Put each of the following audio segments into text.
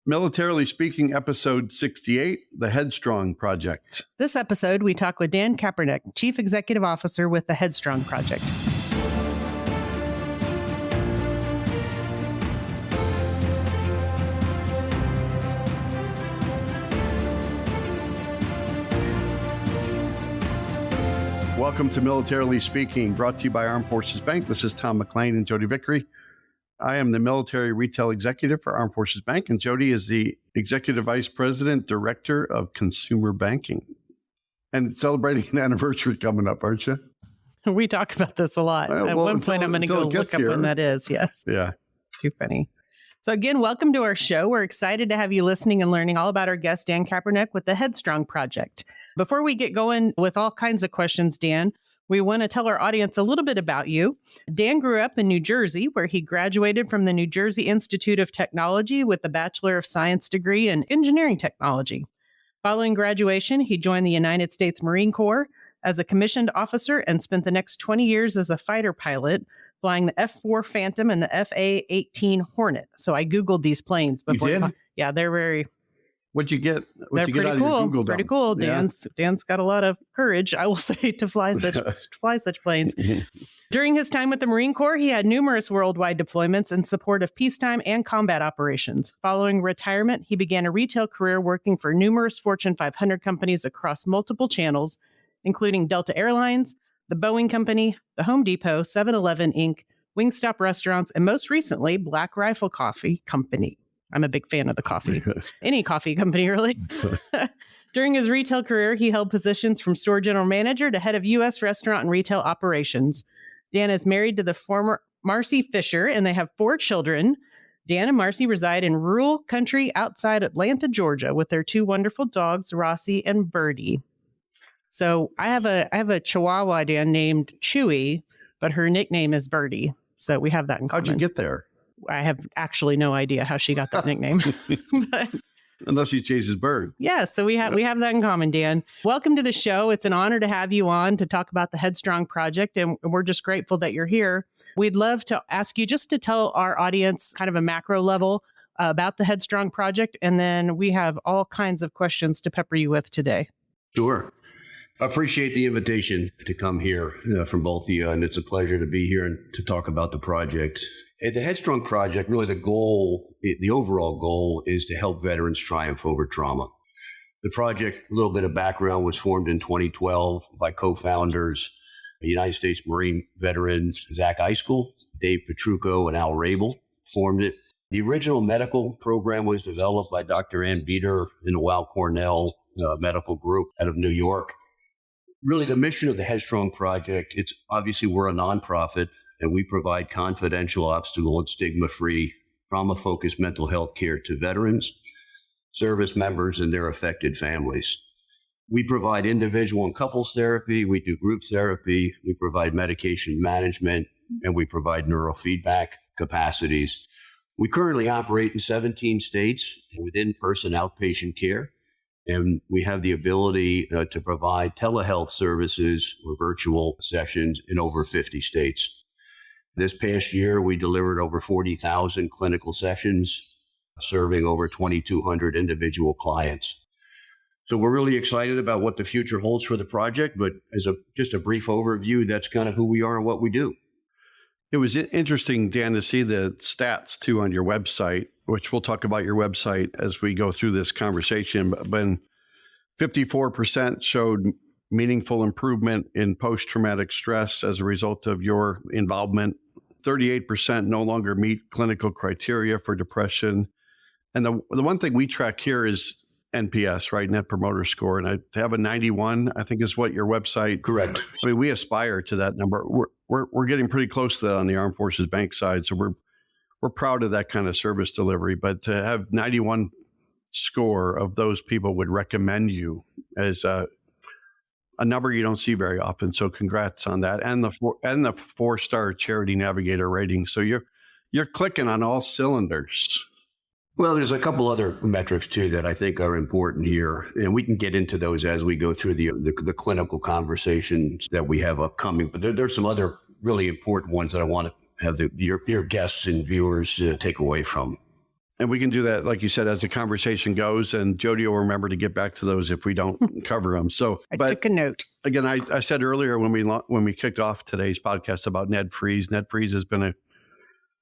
Militarily Speaking, episode 68, the Headstrong Project. This episode, we talk with Dan Kaepernik, Chief Executive Officer with the Headstrong Project. Welcome to Militarily Speaking, brought to you by Armed Forces Bank. This is Tom McLean and Jodi Vickery. I am the Military Retail Executive for Armed Forces Bank, and Jodi is the Executive Vice President, Director of Consumer Banking. And celebrating an anniversary coming up, aren't you? We talk about this a lot. At one point, I'm going to go look up when that is. Yes. Yeah. Too funny. So again, welcome to our show. We're excited to have you listening and learning all about our guest, Dan Kaepernik with the Headstrong Project. Before we get going with all kinds of questions, Dan, we want to tell our audience a little bit about you. Dan grew up in New Jersey, where he graduated from the New Jersey Institute of Technology with a Bachelor of Science degree in Engineering Technology. Following graduation, he joined the United States Marine Corps as a commissioned officer and spent the next 20 years as a fighter pilot, flying the F-4 Phantom and the F/A-18 Hornet. So I Googled these planes before. You did? Yeah, they're very... What'd you get? They're pretty cool. Pretty cool. Dan's got a lot of courage, I will say, to fly such planes. During his time with the Marine Corps, he had numerous worldwide deployments in support of peacetime and combat operations. Following retirement, he began a retail career working for numerous Fortune 500 companies across multiple channels, including Delta Airlines, the Boeing Company, the Home Depot, 7-Eleven Inc., Wingstop Restaurants, and most recently, Black Rifle Coffee Company. I'm a big fan of the coffee. Any coffee company, really. During his retail career, he held positions from store general manager to head of U.S. restaurant and retail operations. Dan is married to the former Marcy Fisher, and they have 4 children. Dan and Marcy reside in rural country outside Atlanta, Georgia, with their 2 wonderful dogs, Rossi and Birdie. So I have a Chihuahua, Dan, named Chewy, but her nickname is Birdie. So we have that in common. How'd you get there? I have actually no idea how she got that nickname. But, unless he chases birds. Yeah, so we have that in common, Dan. Welcome to the show. It's an honor to have you on to talk about the Headstrong Project, and we're just grateful that you're here. We'd love to ask you just to tell our audience kind of a macro level about the Headstrong Project, and then we have all kinds of questions to pepper you with today. Sure. I appreciate the invitation to come here from both of you, and it's a pleasure to be here and to talk about the project. At the Headstrong Project, really the overall goal is to help veterans triumph over trauma. The project, a little bit of background, was formed in 2012 by co-founders, United States Marine veterans Zach Eiskell, Dave Petrucco, and Al Rabel formed it. The original medical program was developed by Dr. Ann Beater in the Weill Cornell Medical Group out of New York. Really, the mission of the Headstrong Project, it's obviously we're a nonprofit, and we provide confidential, obstacle, and stigma-free, trauma-focused mental health care to veterans, service members, and their affected families. We provide individual and couples therapy, we do group therapy, we provide medication management, and we provide neurofeedback capacities. We currently operate in 17 states with in-person outpatient care, and we have the ability to provide telehealth services or virtual sessions in over 50 states. This past year, we delivered over 40,000 clinical sessions, serving over 2,200 individual clients. So we're really excited about what the future holds for the project, but as just a brief overview, that's kind of who we are and what we do. It was interesting, Dan, to see the stats, too, on your website, which we'll talk about your website as we go through this conversation. But 54% showed meaningful improvement in post-traumatic stress as a result of your involvement. 38% no longer meet clinical criteria for depression. And the one thing we track here is NPS, right? Net Promoter Score. And to have a 91, I think is what your website. Correct. I mean, we aspire to that number. We're getting pretty close to that on the Armed Forces Bank side. So we're proud of that kind of service delivery. But to have 91 score of those people would recommend you as a number you don't see very often. So congrats on that. And the 4-star Charity Navigator rating. So you're clicking on all cylinders. Well, there's a couple other metrics too that I think are important here, and we can get into those as we go through the clinical conversations that we have upcoming. But there's some other really important ones that I want to have your guests and viewers take away from. And we can do that, like you said, as the conversation goes, and Jodi will remember to get back to those if we don't cover them. So I took a note. Again, I said earlier when we kicked off today's podcast about Ned Freeze. Ned Freeze has been an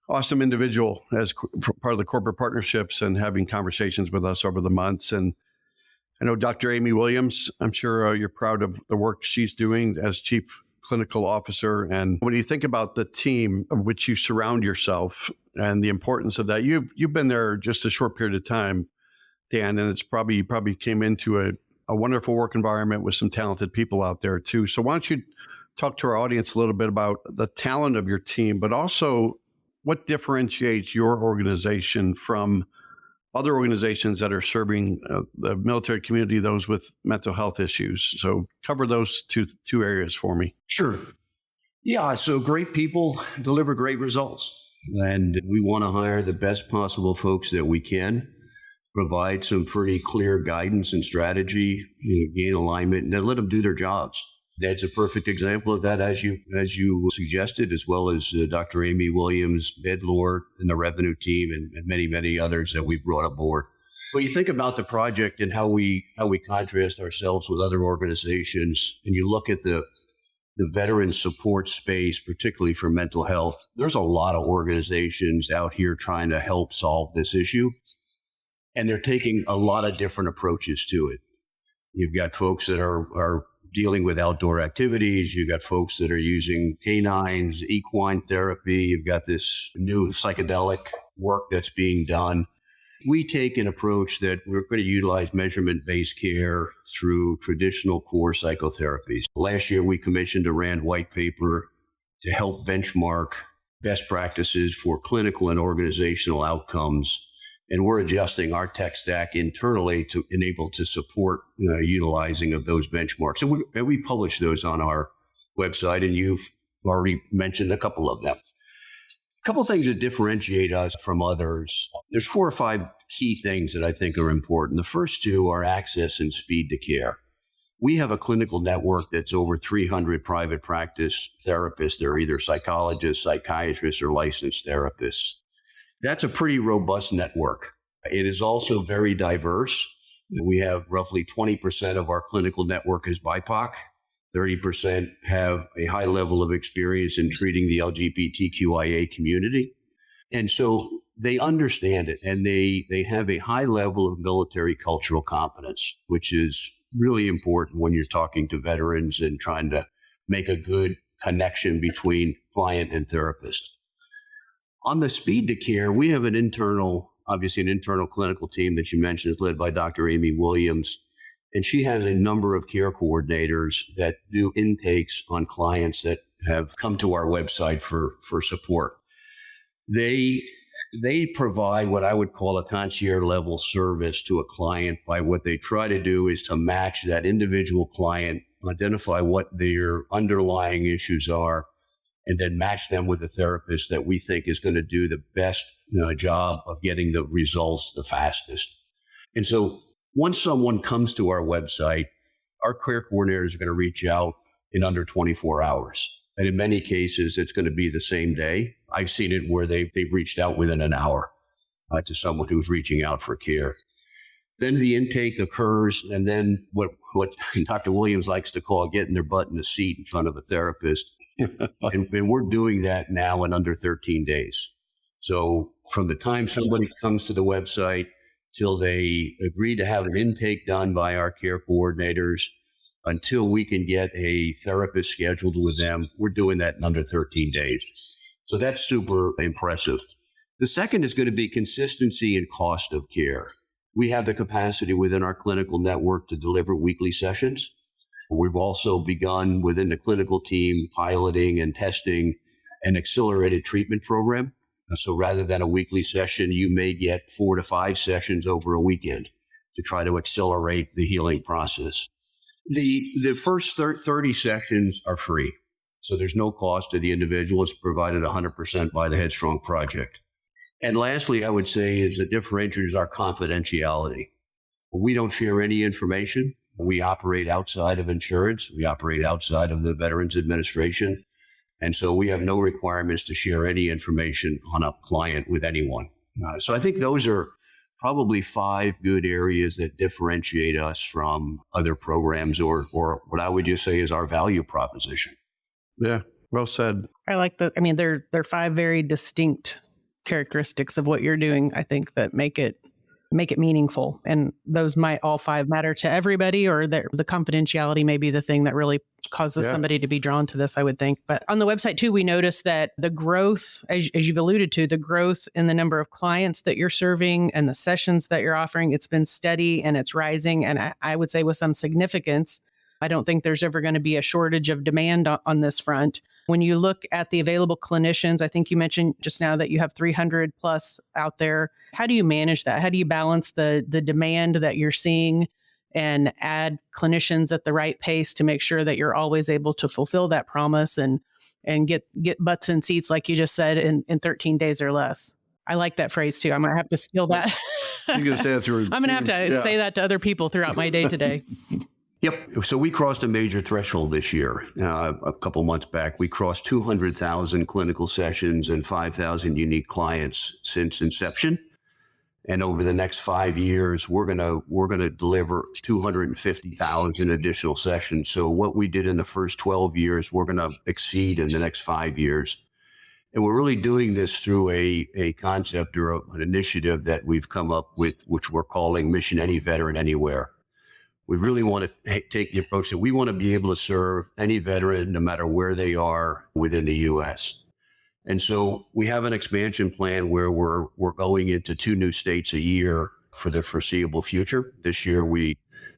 awesome individual as part of the corporate partnerships and having conversations with us over the months. And I know Dr. Amy Williams, I'm sure you're proud of the work she's doing as Chief Clinical Officer. And when you think about the team of which you surround yourself and the importance of that, you've been there just a short period of time, Dan, and you probably came into a wonderful work environment with some talented people out there too. So why don't you talk to our audience a little bit about the talent of your team, but also what differentiates your organization from other organizations that are serving the military community, those with mental health issues. So cover those two areas for me. Sure. Yeah, so great people deliver great results. And we want to hire the best possible folks that we can, provide some pretty clear guidance and strategy, gain alignment, and then let them do their jobs. That's a perfect example of that, as you suggested, as well as Dr. Amy Williams, Ed Lord, and the revenue team, and many, many others that we've brought aboard. When you think about the project and how we contrast ourselves with other organizations, and you look at the veteran support space, particularly for mental health, there's a lot of organizations out here trying to help solve this issue, and they're taking a lot of different approaches to it. You've got folks that are dealing with outdoor activities. You've got folks that are using canines, equine therapy. You've got this new psychedelic work that's being done. We take an approach that we're going to utilize measurement-based care through traditional core psychotherapies. Last year, we commissioned a RAND white paper to help benchmark best practices for clinical and organizational outcomes. And we're adjusting our tech stack internally to enable to support utilizing of those benchmarks. And we publish those on our website, and you've already mentioned a couple of them. A couple of things that differentiate us from others. There's 4 or 5 key things that I think are important. The first 2 are access and speed to care. We have a clinical network that's over 300 private practice therapists. They're either psychologists, psychiatrists, or licensed therapists. That's a pretty robust network. It is also very diverse. We have roughly 20% of our clinical network is BIPOC. 30% have a high level of experience in treating the LGBTQIA community. And so they understand it, and they have a high level of military cultural competence, which is really important when you're talking to veterans and trying to make a good connection between client and therapist. On the speed to care, we have an internal clinical team that you mentioned is led by Dr. Amy Williams. And she has a number of care coordinators that do intakes on clients that have come to our website for support. They provide what I would call a concierge level service to a client by what they try to do is to match that individual client, identify what their underlying issues are, and then match them with a therapist that we think is going to do the best job of getting the results the fastest. And so once someone comes to our website, our care coordinators are going to reach out in under 24 hours. And in many cases, it's going to be the same day. I've seen it where they've reached out within an hour to someone who's reaching out for care. Then the intake occurs, and then what Dr. Williams likes to call getting their butt in a seat in front of a therapist. And we're doing that now in under 13 days. So from the time somebody comes to the website till they agree to have an intake done by our care coordinators, until we can get a therapist scheduled with them, we're doing that in under 13 days. So that's super impressive. The second is going to be consistency and cost of care. We have the capacity within our clinical network to deliver weekly sessions. We've also begun within the clinical team piloting and testing an accelerated treatment program. So rather than a weekly session, you may get 4 to 5 sessions over a weekend to try to accelerate the healing process. The first 30 sessions are free. So there's no cost to the individual. It's provided 100% by the Headstrong Project. And lastly, I would say is the differentiator is our confidentiality. We don't share any information. We operate outside of insurance. We operate outside of the Veterans Administration. And so we have no requirements to share any information on a client with anyone. So I think those are probably 5 good areas that differentiate us from other programs or what I would just say is our value proposition. Yeah, well said. I like they're 5 very distinct characteristics of what you're doing, I think, that make it meaningful. And those might all 5 matter to everybody, or the confidentiality may be the thing that really causes somebody to be drawn to this, I would think. But on the website too, we noticed that the growth, as you've alluded to, the growth in the number of clients that you're serving and the sessions that you're offering, it's been steady and it's rising. And I would say with some significance. I don't think there's ever going to be a shortage of demand on this front. When you look at the available clinicians, I think you mentioned just now that you have 300 plus out there. How do you manage that? How do you balance the demand that you're seeing and add clinicians at the right pace to make sure that you're always able to fulfill that promise and get butts in seats, like you just said, in 13 days or less? I like that phrase too. I might have to steal that. You can say that through. I'm going to have to say that to other people throughout my day today. Yep. So we crossed a major threshold this year. A couple months back, we crossed 200,000 clinical sessions and 5,000 unique clients since inception. And over the next 5 years, we're gonna deliver 250,000 additional sessions. So what we did in the first 12 years, we're gonna exceed in the next 5 years. And we're really doing this through a concept or an initiative that we've come up with, which we're calling Mission Any Veteran Anywhere. We really want to take the approach that we want to be able to serve any veteran, no matter where they are within the U.S. And so we have an expansion plan where we're going into 2 new states a year for the foreseeable future. This year, we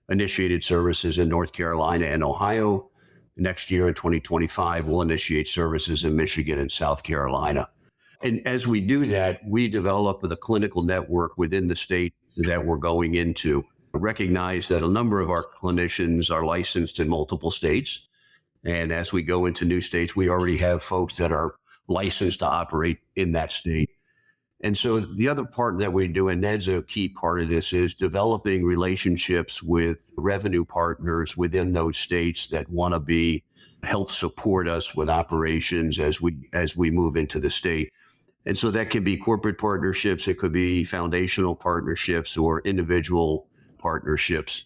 initiated services in North Carolina and Ohio. Next year in 2025, we'll initiate services in Michigan and South Carolina. And as we do that, we develop the clinical network within the state that we're going into. Recognize that a number of our clinicians are licensed in multiple states. And as we go into new states, we already have folks that are licensed to operate in that state. And so the other part that we do, and Ned's a key part of this, is developing relationships with revenue partners within those states that want to help support us with operations as we move into the state. And so that could be corporate partnerships, it could be foundational partnerships or individual partnerships.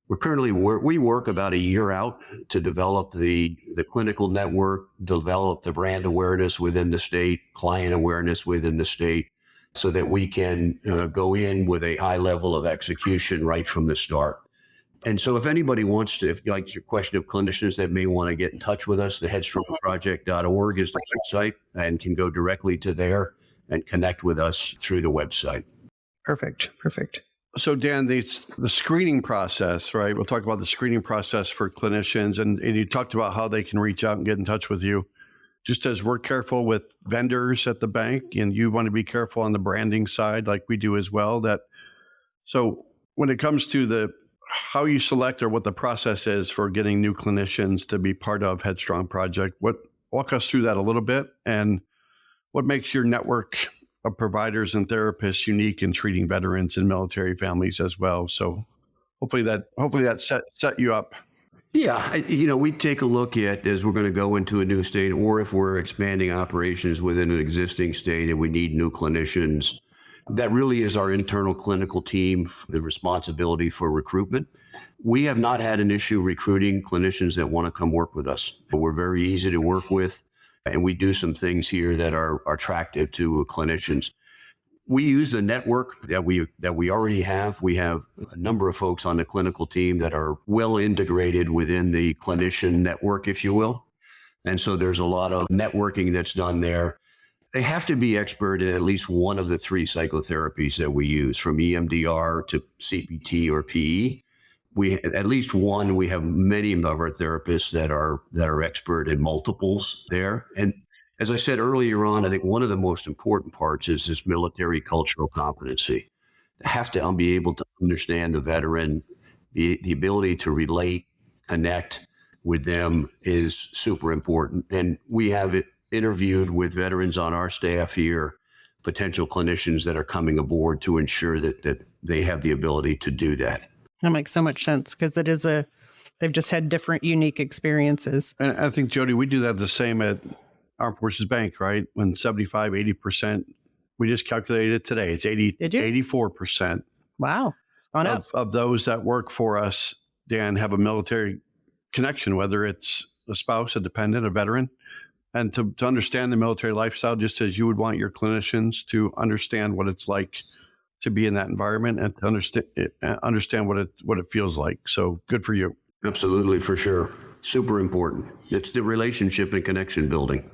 We work about a year out to develop the clinical network, develop the brand awareness within the state, client awareness within the state, so that we can go in with a high level of execution right from the start. And so if anybody wants to, if like your question of clinicians that may want to get in touch with us, the headstrongproject.org is the website and can go directly to there and connect with us through the website. Perfect. So Dan, the screening process, right? We'll talk about the screening process for clinicians, and you talked about how they can reach out and get in touch with you. Just as we're careful with vendors at the bank, and you want to be careful on the branding side, like we do as well. So when it comes to how you select or what the process is for getting new clinicians to be part of Headstrong Project, walk us through that a little bit, and what makes your network of providers and therapists unique in treating veterans and military families as well. So hopefully that set you up. Yeah, we take a look at, as we're going to go into a new state, or if we're expanding operations within an existing state and we need new clinicians, that really is our internal clinical team, the responsibility for recruitment. We have not had an issue recruiting clinicians that want to come work with us. We're very easy to work with. And we do some things here that are attractive to clinicians. We use the network that we already have. We have a number of folks on the clinical team that are well integrated within the clinician network, if you will. And so there's a lot of networking that's done there. They have to be expert in at least one of the 3 psychotherapies that we use, from EMDR to CPT or PE. At least one, we have many of our therapists that are expert in multiples there. And as I said earlier on, I think one of the most important parts is this military cultural competency. They have to be able to understand the veteran, the ability to relate, connect with them is super important. And we have interviewed with veterans on our staff here, potential clinicians that are coming aboard, to ensure that they have the ability to do that. That makes so much sense, because they've just had different unique experiences. And I think, Jodi, we do that the same at Armed Forces Bank, right? When 75, 80% We just calculated it today. It's 84%. Wow. It's gone up. Of those that work for us, Dan, have a military connection, whether it's a spouse, a dependent, a veteran. And to understand the military lifestyle, just as you would want your clinicians to understand what it's like to be in that environment and to understand what it feels like. So good for you. Absolutely, for sure. Super important. It's the relationship and connection building.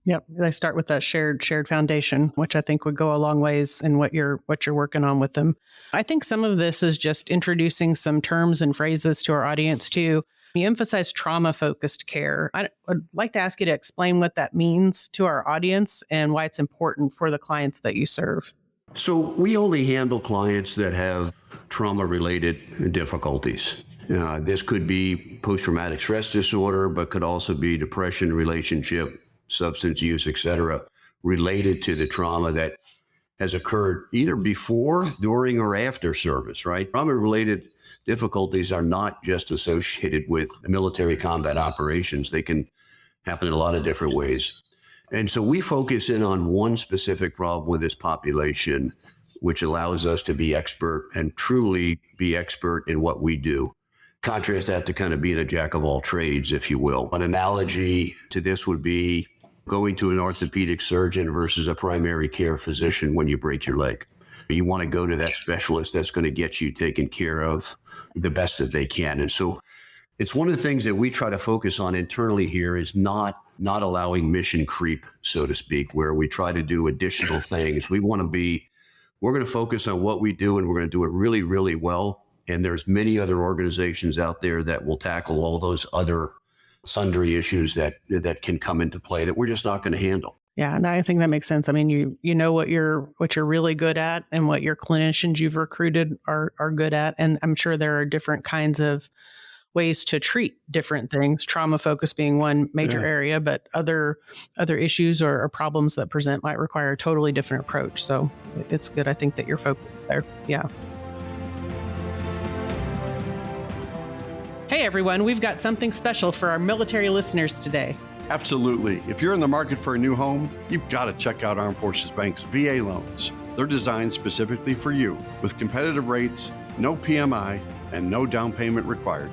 Yep. They start with that shared foundation, which I think would go a long ways in what you're working on with them. I think some of this is just introducing some terms and phrases to our audience too. You emphasize trauma-focused care. I would like to ask you to explain what that means to our audience and why it's important for the clients that you serve. So we only handle clients that have trauma-related difficulties. This could be post-traumatic stress disorder, but could also be depression, relationship, substance use, etc., related to the trauma that has occurred either before, during, or after service, right? Trauma-related difficulties are not just associated with military combat operations. They can happen in a lot of different ways. And so we focus in on one specific problem with this population, which allows us to be expert and truly be expert in what we do. Contrast that to kind of being a jack of all trades, if you will. An analogy to this would be going to an orthopedic surgeon versus a primary care physician when you break your leg. You want to go to that specialist that's going to get you taken care of the best that they can. And so it's one of the things that we try to focus on internally here is not allowing mission creep, so to speak, where we try to do additional things. We're going to focus on what we do, and we're going to do it really, really well. And there's many other organizations out there that will tackle all those other sundry issues that can come into play that we're just not going to handle. Yeah, and I think that makes sense. I mean, you know what you're really good at and what your clinicians you've recruited are good at. And I'm sure there are different kinds of ways to treat different things, trauma focus being one major area, but other issues or problems that present might require a totally different approach. So it's good, I think, that you're focused there. Yeah. Hey, everyone, we've got something special for our military listeners today. Absolutely. If you're in the market for a new home, you've got to check out Armed Forces Bank's VA loans. They're designed specifically for you with competitive rates, no PMI, and no down payment required.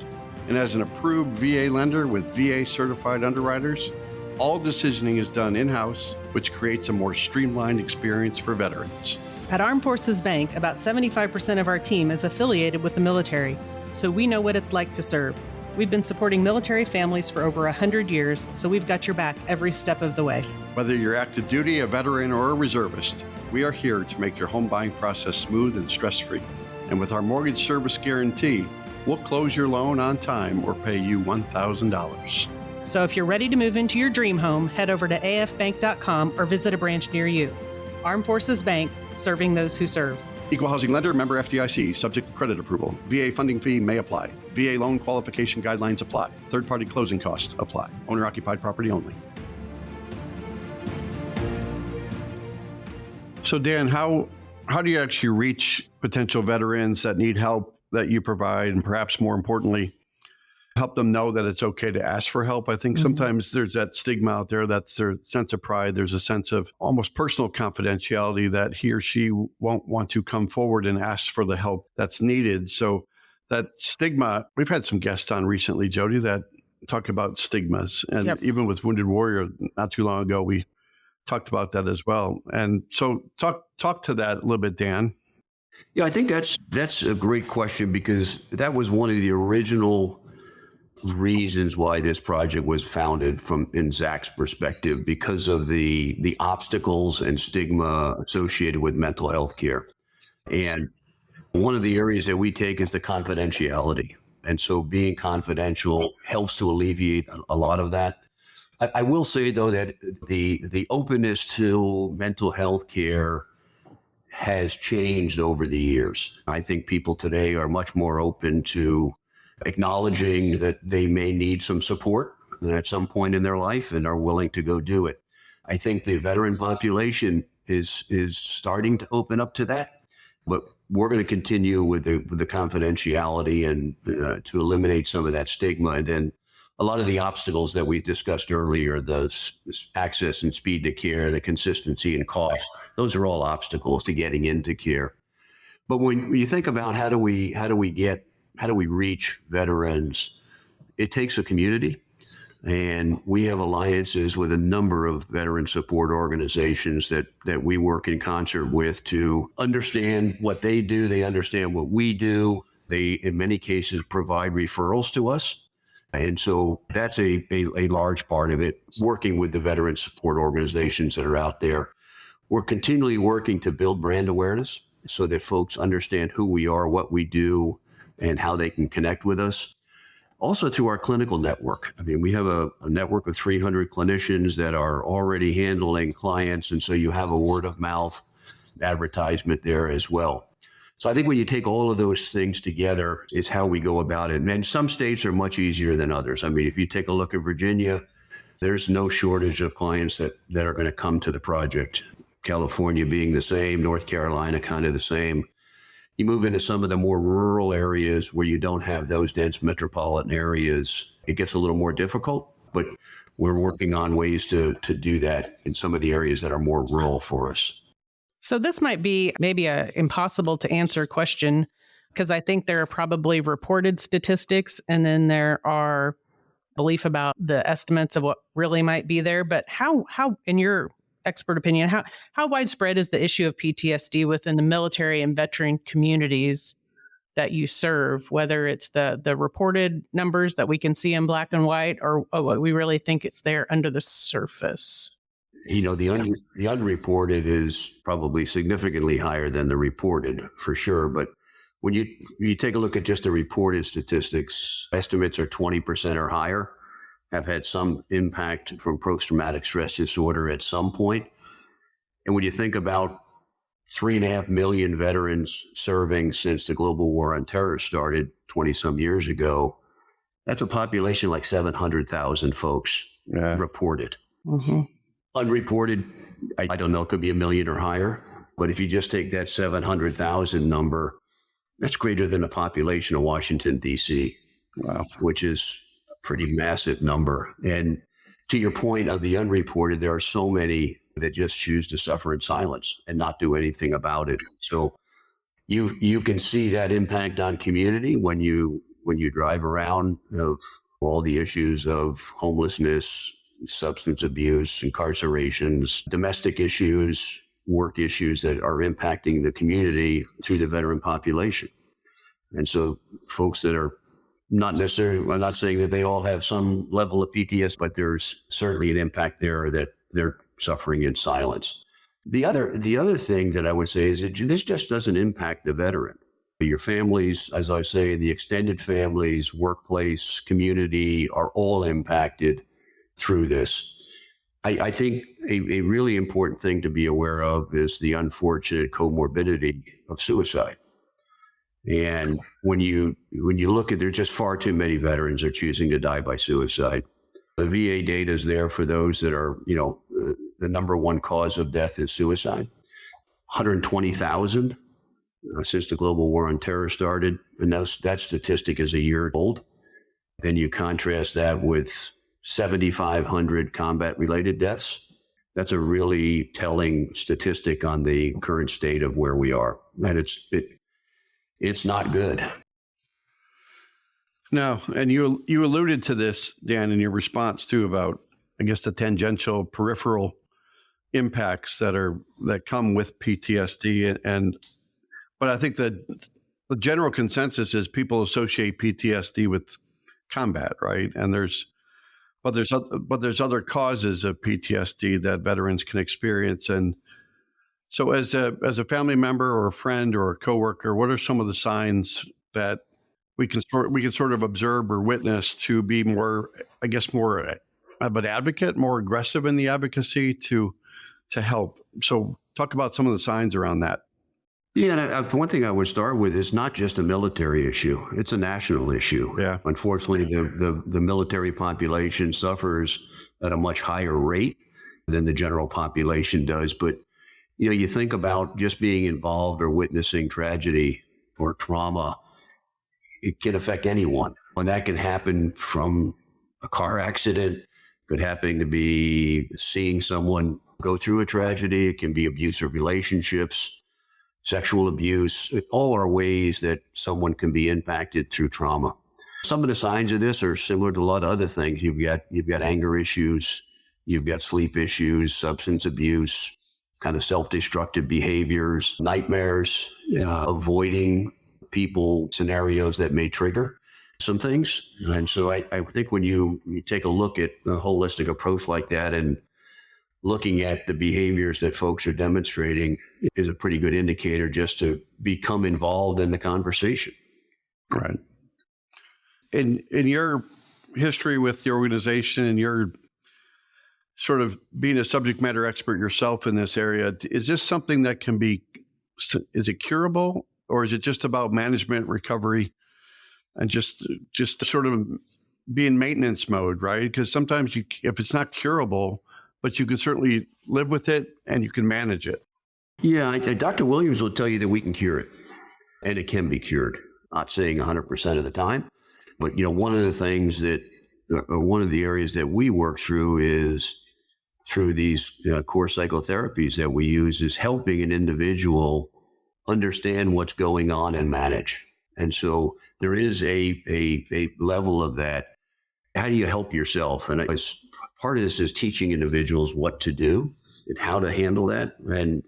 And as an approved VA lender with VA certified underwriters, all decisioning is done in-house, which creates a more streamlined experience for veterans. At Armed Forces Bank, about 75% of our team is affiliated with the military, so we know what it's like to serve. We've been supporting military families for over 100 years, so we've got your back every step of the way. Whether you're active duty, a veteran, or a reservist, we are here to make your home buying process smooth and stress-free. And with our mortgage service guarantee, we'll close your loan on time or pay you $1,000. So if you're ready to move into your dream home, head over to afbank.com or visit a branch near you. Armed Forces Bank, serving those who serve. Equal housing lender, member FDIC, subject to credit approval. VA funding fee may apply. VA loan qualification guidelines apply. Third-party closing costs apply. Owner-occupied property only. So Dan, how do you actually reach potential veterans that need help that you provide, and perhaps more importantly, help them know that it's okay to ask for help? I think sometimes there's that stigma out there, that's their sense of pride. There's a sense of almost personal confidentiality that he or she won't want to come forward and ask for the help that's needed. So that stigma, we've had some guests on recently, Jodi, that talk about stigmas. And even with Wounded Warrior, not too long ago, we talked about that as well. And so talk to that a little bit, Dan. Yeah, I think that's a great question, because that was one of the original reasons why this project was founded in Zach's perspective, because of the obstacles and stigma associated with mental health care. And one of the areas that we take is the confidentiality. And so being confidential helps to alleviate a lot of that. I will say, though, that the openness to mental health care has changed over the years. I think people today are much more open to acknowledging that they may need some support at some point in their life and are willing to go do it. I think the veteran population is starting to open up to that, but we're going to continue with the confidentiality and to eliminate some of that stigma, and then a lot of the obstacles that we discussed earlier, the access and speed to care, the consistency and cost, those are all obstacles to getting into care. But when you think about how do we reach veterans, it takes a community. And we have alliances with a number of veteran support organizations that we work in concert with to understand what they do. They understand what we do. They, in many cases, provide referrals to us. And so that's a large part of it, working with the veteran support organizations that are out there. We're continually working to build brand awareness so that folks understand who we are, what we do, and how they can connect with us. Also through our clinical network. I mean, we have a network of 300 clinicians that are already handling clients. And so you have a word of mouth advertisement there as well. So I think when you take all of those things together is how we go about it. And some states are much easier than others. I mean, if you take a look at Virginia, there's no shortage of clients that are going to come to the project. California being the same, North Carolina kind of the same. You move into some of the more rural areas where you don't have those dense metropolitan areas, it gets a little more difficult, but we're working on ways to do that in some of the areas that are more rural for us. So this might be maybe a impossible to answer question, because I think there are probably reported statistics and then there are belief about the estimates of what really might be there. But how in your expert opinion, how widespread is the issue of PTSD within the military and veteran communities that you serve, whether it's the reported numbers that we can see in black and white, or what we really think it's there under the surface? You know, the unreported is probably significantly higher than the reported, for sure. But when you take a look at just the reported statistics, estimates are 20% or higher have had some impact from post-traumatic stress disorder at some point. And when you think about 3.5 million veterans serving since the global war on terror started 20 some years ago, that's a population like 700,000 folks reported. Mm-hmm. Unreported, I don't know, it could be 1 million or higher. But if you just take that 700,000 number, that's greater than the population of Washington, D.C., which is pretty massive number. And to your point of the unreported, there are so many that just choose to suffer in silence and not do anything about it. So you can see that impact on community when you drive around of all the issues of homelessness, substance abuse, incarcerations, domestic issues, work issues that are impacting the community through the veteran population. And so folks that are not necessarily, I'm not saying that they all have some level of PTSD, but there's certainly an impact there that they're suffering in silence. The other thing that I would say is that this just doesn't impact the veteran. Your families, as I say, the extended families, workplace, community are all impacted through this. I think a really important thing to be aware of is the unfortunate comorbidity of suicide. And when you look at, there's just far too many veterans are choosing to die by suicide. The VA data is there for those that are, the number one cause of death is suicide. 120,000 since the global war on terror started, and that statistic is a year old. Then you contrast that with 7,500 combat-related deaths. That's a really telling statistic on the current state of where we are, and it's not good. No, and you alluded to this, Dan, in your response too about, I guess, the tangential peripheral impacts that come with PTSD, but I think that the general consensus is people associate PTSD with combat, right? And there's other causes of PTSD that veterans can experience. And so as a family member or a friend or a coworker, what are some of the signs that we can sort of observe or witness to be more of an advocate, more aggressive in the advocacy to help? So talk about some of the signs around that. Yeah, and one thing I would start with is not just a military issue; it's a national issue. Yeah. Unfortunately, the military population suffers at a much higher rate than the general population does. But you think about just being involved or witnessing tragedy or trauma; it can affect anyone, and that can happen from a car accident, could happen to be seeing someone go through a tragedy. It can be abusive relationships, sexual abuse. All are ways that someone can be impacted through trauma. Some of the signs of this are similar to a lot of other things. You've got anger issues, you've got sleep issues, substance abuse, kind of self-destructive behaviors, nightmares, avoiding people, scenarios that may trigger some things. And so I think when you take a look at a holistic approach like that and looking at the behaviors that folks are demonstrating is a pretty good indicator just to become involved in the conversation. Right. In your history with the organization and your sort of being a subject matter expert yourself in this area, is this something that can be, is it curable, or is it just about management, recovery, and just sort of be in maintenance mode, right? Because sometimes if it's not curable, but you can certainly live with it and you can manage it. Yeah, Dr. Williams will tell you that we can cure it, and it can be cured. Not saying 100% of the time, but one of the things that, or one of the areas that we work through is through these core psychotherapies that we use is helping an individual understand what's going on and manage. And so there is a level of that. How do you help yourself? And part of this is teaching individuals what to do and how to handle that. And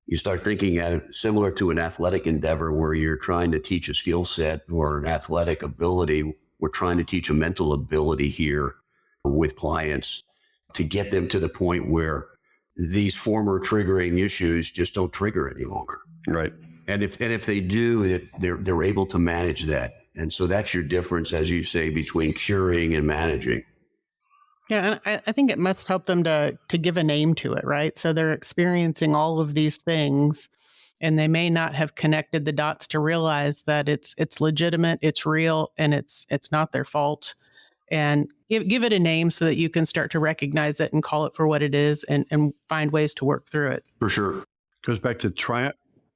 you start thinking at it similar to an athletic endeavor where you're trying to teach a skill set or an athletic ability. We're trying to teach a mental ability here with clients to get them to the point where these former triggering issues just don't trigger any longer. Right. And if they do, they're able to manage that. And so that's your difference, as you say, between curing and managing. Yeah, and I think it must help them to give a name to it, right? So they're experiencing all of these things, and they may not have connected the dots to realize that it's legitimate, it's real, and it's not their fault. And give it a name so that you can start to recognize it and call it for what it is, and find ways to work through it. For sure. Goes back to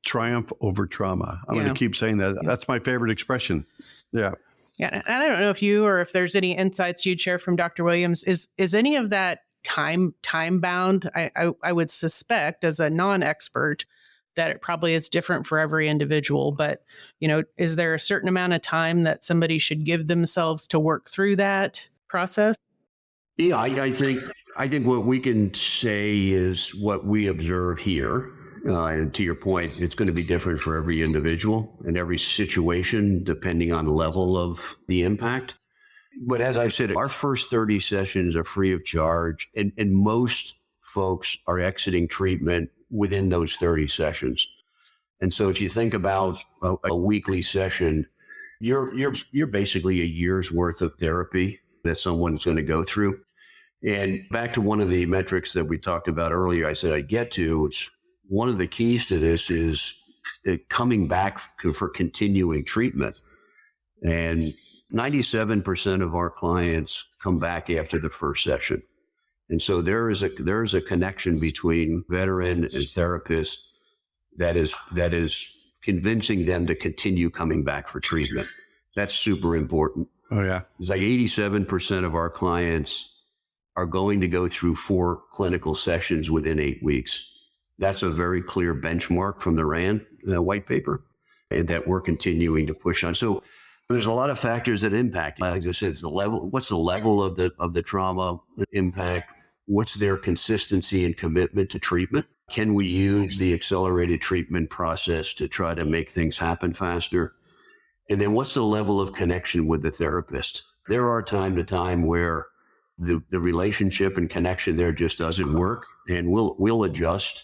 triumph over trauma. I'm going to keep saying that. Yeah. That's my favorite expression. Yeah. Yeah. And I don't know if you, or if there's any insights you'd share from Dr. Williams, is any of that time bound? I would suspect, as a non-expert, that it probably is different for every individual, but is there a certain amount of time that somebody should give themselves to work through that process? Yeah, I think what we can say is what we observe here. And to your point, it's going to be different for every individual and every situation, depending on the level of the impact. But as I've said, our first 30 sessions are free of charge, and most folks are exiting treatment within those 30 sessions. And so if you think about a weekly session, you're basically a year's worth of therapy that someone's going to go through. And back to one of the metrics that we talked about earlier, I said I'd get to, it's one of the keys to this is coming back for continuing treatment. And 97% of our clients come back after the first session. And so there is a connection between veteran and therapist that is convincing them to continue coming back for treatment. That's super important. Oh, yeah. It's like 87% of our clients are going to go through 4 clinical sessions within 8 weeks. That's a very clear benchmark from the RAND white paper, and that we're continuing to push on. So there's a lot of factors that impact. Like I said, it's the level. What's the level of the trauma impact? What's their consistency and commitment to treatment? Can we use the accelerated treatment process to try to make things happen faster? And then what's the level of connection with the therapist? There are time to time where the relationship and connection there just doesn't work, and we'll adjust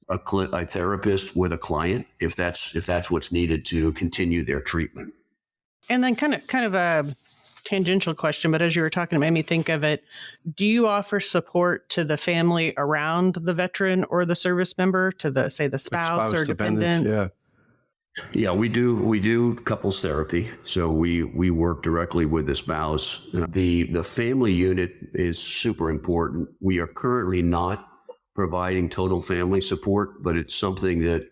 a therapist with a client if that's what's needed to continue their treatment. And then kind of a tangential question, but as you were talking, it made me think of it. Do you offer support to the family around the veteran or the service member, to the spouse or dependents? Yeah, we do couples therapy. So we work directly with the spouse. The family unit is super important. We are currently not providing total family support, but it's something that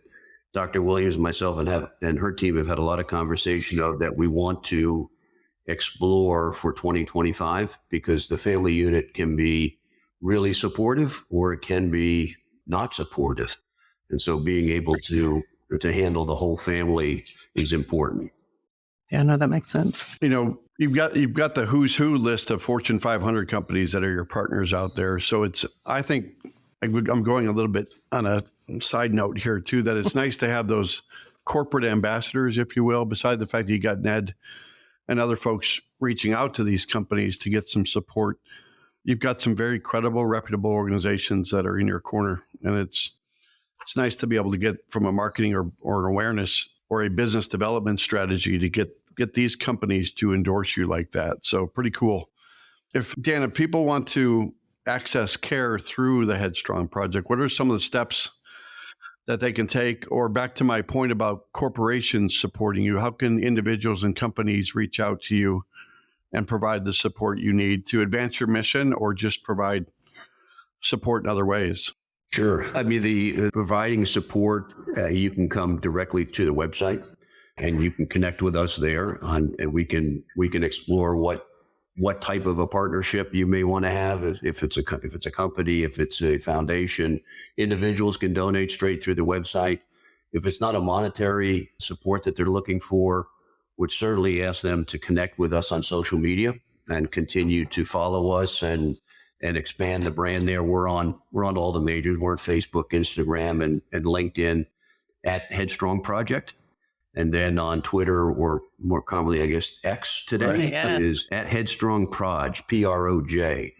Dr. Williams, myself, and her team have had a lot of conversation of, that we want to explore for 2025, because the family unit can be really supportive or it can be not supportive. And so being able to handle the whole family is important. Yeah, no, that makes sense. You know, you've got the who's who list of Fortune 500 companies that are your partners out there. So I think I'm going a little bit on a side note here too, that it's nice to have those corporate ambassadors, if you will, beside the fact that you got Ned and other folks reaching out to these companies to get some support. You've got some very credible, reputable organizations that are in your corner. And it's nice to be able to get from a marketing or awareness or a business development strategy to get these companies to endorse you like that. So pretty cool. If people want to access care through the Headstrong Project, what are some of the steps that they can take? Or back to my point about corporations supporting you, how can individuals and companies reach out to you and provide the support you need to advance your mission or just provide support in other ways? Sure. I mean, the providing support, you can come directly to the website and you can connect with us there and we can explore what type of a partnership you may want to have. If it's a company, if it's a foundation, individuals can donate straight through the website. If it's not a monetary support that they're looking for, would certainly ask them to connect with us on social media and continue to follow us and expand the brand there. We're on all the majors. We're on Facebook, Instagram, and LinkedIn at Headstrong Project. And then on Twitter, or more commonly, I guess, X today, is at Headstrong Proj, Proj,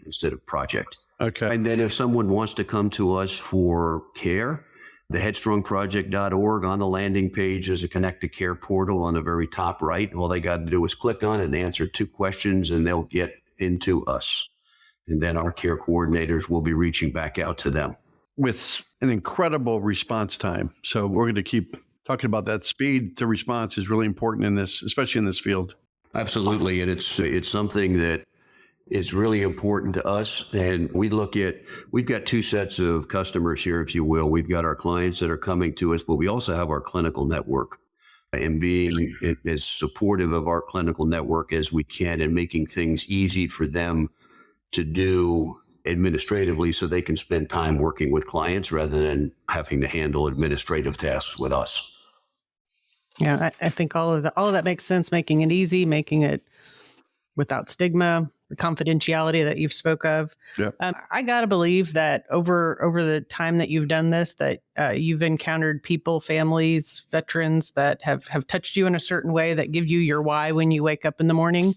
instead of project. Okay. And then if someone wants to come to us for care, the headstrongproject.org, on the landing page is a Connect to Care portal on the very top right. All they got to do is click on it and answer 2 questions, and they'll get into us. And then our care coordinators will be reaching back out to them. With an incredible response time. So we're going to keep talking about that. Speed to response is really important in this, especially in this field. Absolutely. And it's something that is really important to us. And we've got 2 sets of customers here, if you will. We've got our clients that are coming to us, but we also have our clinical network. And being as supportive of our clinical network as we can and making things easy for them to do administratively so they can spend time working with clients rather than having to handle administrative tasks with us. Yeah, I think all of that makes sense, making it easy, making it without stigma, the confidentiality that you've spoke of. Yep. I got to believe that over the time that you've done this, that you've encountered people, families, veterans that have touched you in a certain way that give you your why when you wake up in the morning.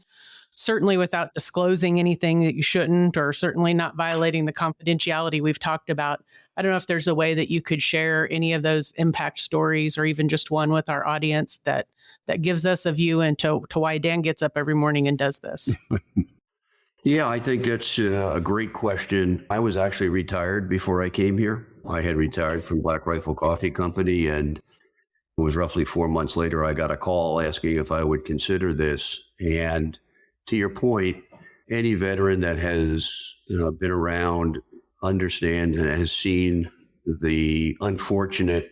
Certainly without disclosing anything that you shouldn't, or certainly not violating the confidentiality we've talked about. I don't know if there's a way that you could share any of those impact stories, or even just one with our audience that gives us a view into why Dan gets up every morning and does this. Yeah, I think that's a great question. I was actually retired before I came here. I had retired from Black Rifle Coffee Company, and it was roughly 4 months later, I got a call asking if I would consider this. And to your point, any veteran that has been around, understand, and has seen the unfortunate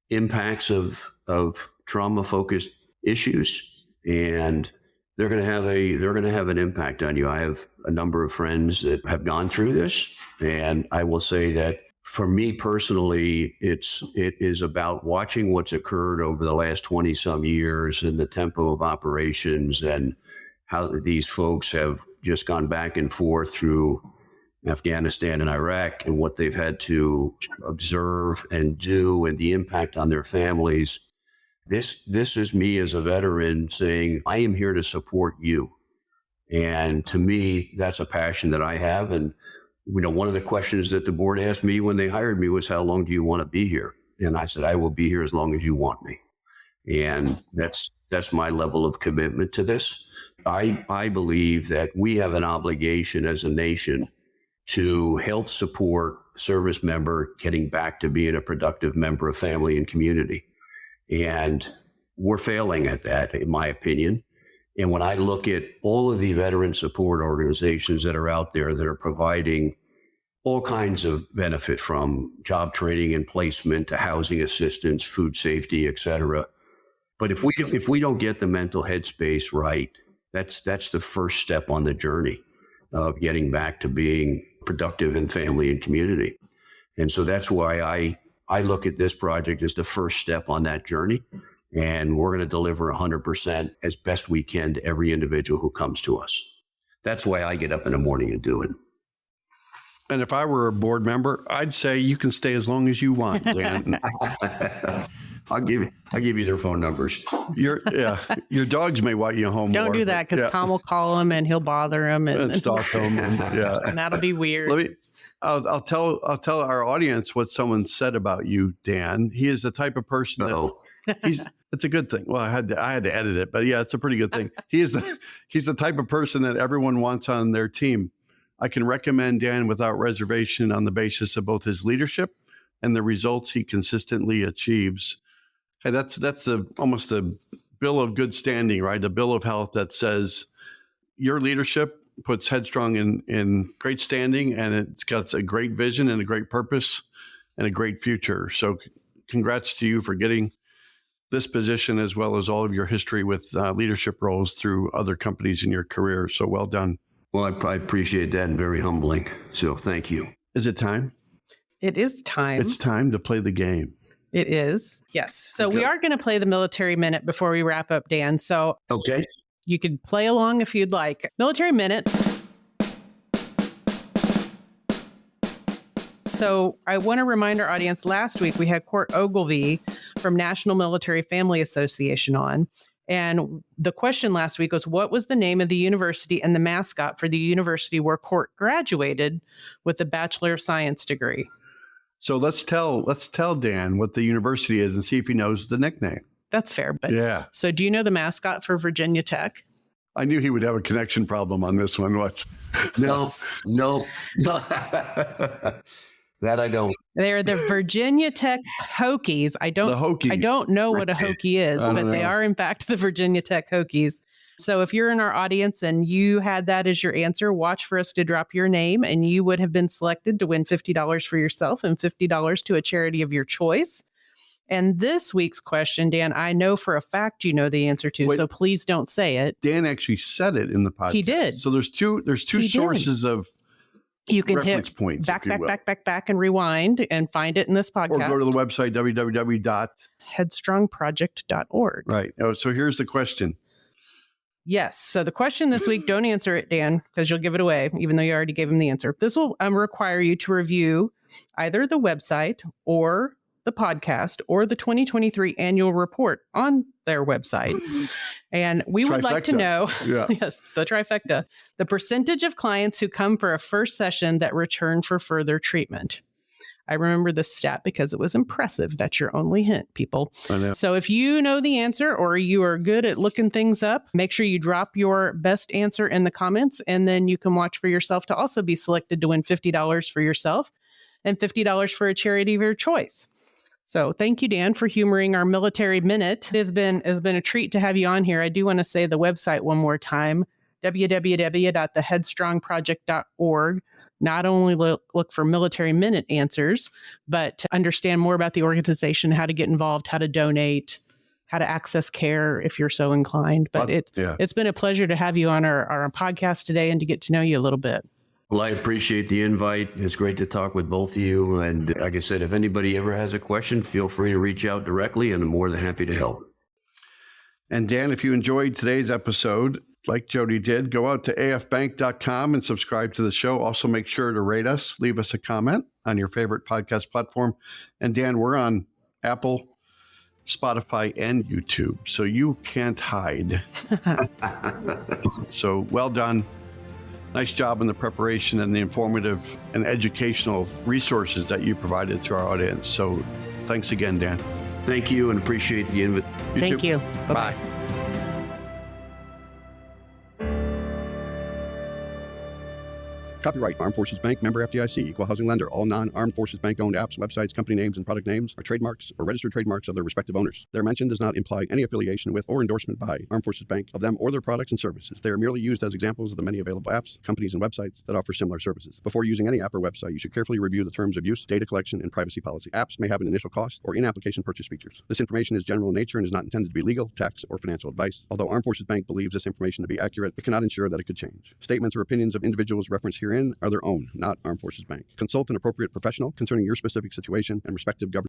impacts of trauma-focused issues, and they're going to have an impact on you. I have a number of friends that have gone through this, and I will say that for me personally, it is about watching what's occurred over the last 20 some years and the tempo of operations and how these folks have just gone back and forth through Afghanistan and Iraq and what they've had to observe and do and the impact on their families. This is me as a veteran saying, I am here to support you. And to me, that's a passion that I have. And, one of the questions that the board asked me when they hired me was, how long do you want to be here? And I said, I will be here as long as you want me. And that's my level of commitment to this. I believe that we have an obligation as a nation to help support service member getting back to being a productive member of family and community. And we're failing at that, in my opinion. And when I look at all of the veteran support organizations that are out there that are providing all kinds of benefit, from job training and placement to housing assistance, food safety, et cetera. But if we don't get the mental headspace right, That's the first step on the journey of getting back to being productive in family and community. And so that's why I look at this project as the first step on that journey. And we're going to deliver 100% as best we can to every individual who comes to us. That's why I get up in the morning and do it. And if I were a board member, I'd say you can stay as long as you want, Dan. I'll give you their phone numbers. Your dogs may want you home. Don't more, do that because Tom will call him and he'll bother him and stalk him. And that'll be weird. I'll tell our audience what someone said about you, Dan. He is the type of person that it's a good thing. Well, I had to edit it, but yeah, it's a pretty good thing. He's the type of person that everyone wants on their team. I can recommend Dan without reservation on the basis of both his leadership and the results he consistently achieves. Hey, that's almost the bill of good standing, right? The bill of health that says your leadership puts Headstrong in great standing, and it's got a great vision and a great purpose and a great future. So congrats to you for getting this position, as well as all of your history with leadership roles through other companies in your career. So well done. Well, I appreciate that, and very humbling. So thank you. Is it time? It is time. It's time to play the game. It is. Yes. So we are going to play the Military Minute before we wrap up, Dan. So okay, you could play along if you'd like. Military Minute. So I want to remind our audience, last week we had Court Ogilvie from National Military Family Association on. And the question last week was, what was the name of the university and the mascot for the university where Court graduated with a Bachelor of Science degree? So let's tell Dan what the university is and see if he knows the nickname. That's fair. But yeah. So do you know the mascot for Virginia Tech? I knew he would have a connection problem on this one. What? No. That I don't. They're the Virginia Tech Hokies. I don't know what a Hokie is, but they are in fact the Virginia Tech Hokies. So if you're in our audience and you had that as your answer, watch for us to drop your name and you would have been selected to win $50 for yourself and $50 to a charity of your choice. And this week's question, Dan, I know for a fact you know the answer to, so please don't say it. Dan actually said it in the podcast. He did. So there's two sources of you can reference points, back, and rewind and find it in this podcast. Or go to the website, www.headstrongproject.org. Right. Oh, so here's the question. Yes. So the question this week, don't answer it, Dan, because you'll give it away, even though you already gave him the answer. This will require you to review either the website or the podcast or the 2023 annual report on their website. And we would like to know, yes, the trifecta, the percentage of clients who come for a first session that return for further treatment. I remember this stat because it was impressive. That's your only hint, people. I know. So if you know the answer or you are good at looking things up, make sure you drop your best answer in the comments, and then you can watch for yourself to also be selected to win $50 for yourself and $50 for a charity of your choice. So thank you, Dan, for humoring our Military Minute. It has been a treat to have you on here. I do want to say the website one more time, www.theheadstrongproject.org. Not only look for Military Minute answers, but to understand more about the organization, how to get involved, how to donate, how to access care if you're so inclined. But it's been a pleasure to have you on our podcast today and to get to know you a little bit. Well, I appreciate the invite. It's great to talk with both of you. And like I said, if anybody ever has a question, feel free to reach out directly, and I'm more than happy to help. And Dan, if you enjoyed today's episode, like Jodi did, go out to afbank.com and subscribe to the show. Also, make sure to rate us, leave us a comment on your favorite podcast platform. And Dan, we're on Apple, Spotify, and YouTube, so you can't hide. So well done. Nice job in the preparation and the informative and educational resources that you provided to our audience. So thanks again, Dan. Thank you, and appreciate the invitation. Thank you. Bye. Copyright Armed Forces Bank, member FDIC, equal housing lender. All non-Armed Forces Bank owned apps, websites, company names, and product names are trademarks or registered trademarks of their respective owners. Their mention does not imply any affiliation with or endorsement by Armed Forces Bank of them or their products and services. They are merely used as examples of the many available apps, companies, and websites that offer similar services. Before using any app or website, you should carefully review the terms of use, data collection, and privacy policy. Apps may have an initial cost or in-application purchase features. This information is general in nature and is not intended to be legal, tax, or financial advice. Although Armed Forces Bank believes this information to be accurate, it cannot ensure that it could change. Statements or opinions of individuals referenced herein are their own, not Armed Forces Bank. Consult an appropriate professional concerning your specific situation and respective government.